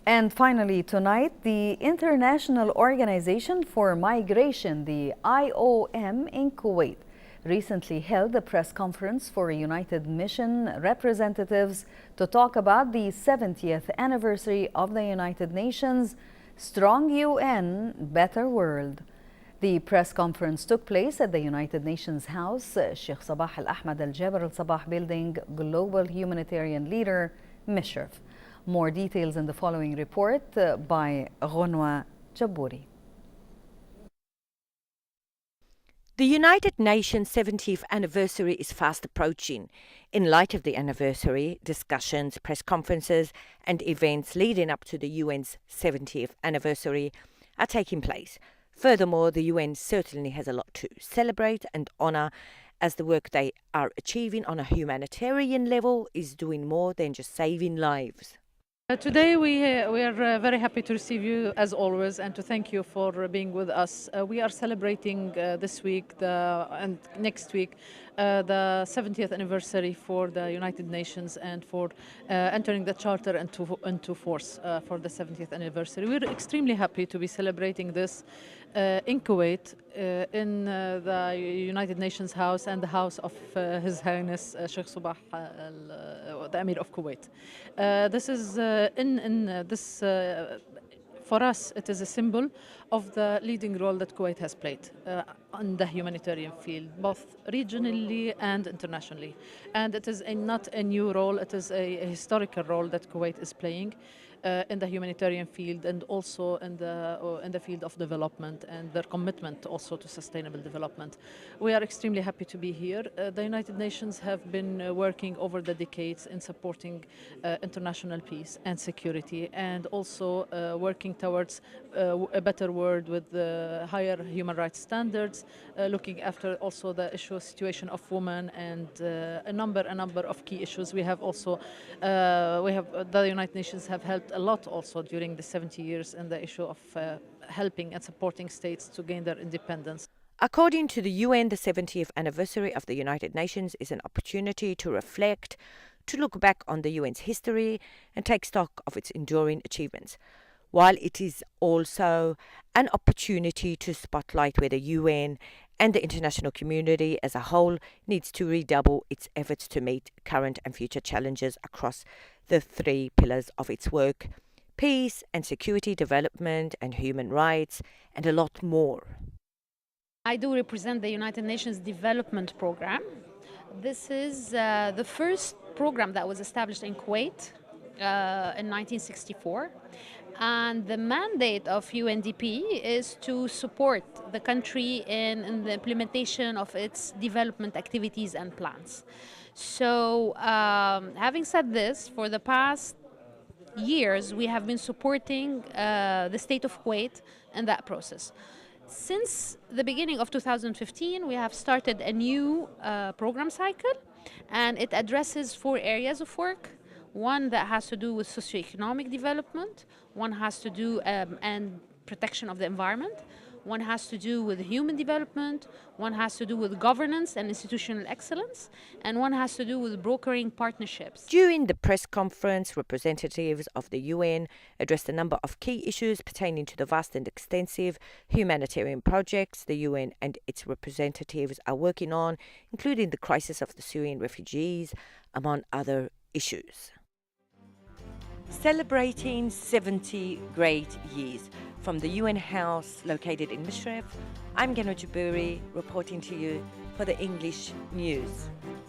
And finally, tonight, the International Organization for Migration, the IOM in Kuwait, recently held a press conference for United Mission representatives to talk about the 70th anniversary of the United Nations Strong UN, Better World. The press conference took place at the United Nations House, Sheikh Sabah Al Ahmad Al Jaber Al Sabah Building, Global Humanitarian Leader, Mishref. More details in the following report by Ghonwa Jabouri. The United Nations 70th anniversary is fast approaching. In light of the anniversary, discussions, press conferences and events leading up to the UN's 70th anniversary are taking place. Furthermore, the UN certainly has a lot to celebrate and honour, as the work they are achieving on a humanitarian level is doing more than just saving lives. Today we are very happy to receive you as always and to thank you for being with us. We are celebrating this week and next week the 70th anniversary for the United Nations and for entering the Charter into force for the 70th anniversary. We're extremely happy to be celebrating this in Kuwait, in the United Nations House and the house of His Highness Sheikh Sabah, the Emir of Kuwait. This is for us, it is a symbol of the leading role that Kuwait has played on the humanitarian field, both regionally and internationally. And it is not a new role, it is a historical role that Kuwait is playing in the humanitarian field and also in the field of development and their commitment also to sustainable development. We are extremely happy to be here. The United Nations have been working over the decades in supporting international peace and security, and also working towards a better world with higher human rights standards, looking after also the situation of women and a number of key issues. We have also the United Nations have helped a lot also during the 70 years in the issue of helping and supporting states to gain their independence. According to the UN, the 70th anniversary of the United Nations is an opportunity to reflect, to look back on the UN's history and take stock of its enduring achievements, while it is also an opportunity to spotlight where the UN and the international community as a whole needs to redouble its efforts to meet current and future challenges across the three pillars of its work: peace and security, development and human rights, and a lot more. I do represent the United Nations Development Program. This is the first program that was established in Kuwait in 1964. And the mandate of UNDP is to support the country in the implementation of its development activities and plans. So having said this, for the past years, we have been supporting the state of Kuwait in that process. Since the beginning of 2015, we have started a new program cycle, and it addresses 4 areas of work. One that has to do with socioeconomic development, one has to do and protection of the environment, one has to do with human development, one has to do with governance and institutional excellence, and one has to do with brokering partnerships. During the press conference, representatives of the UN addressed a number of key issues pertaining to the vast and extensive humanitarian projects the UN and its representatives are working on, including the crisis of the Syrian refugees, among other issues. Celebrating 70 great years from the UN House located in Mishref, I'm Ghonwa Jabouri reporting to you for the English News.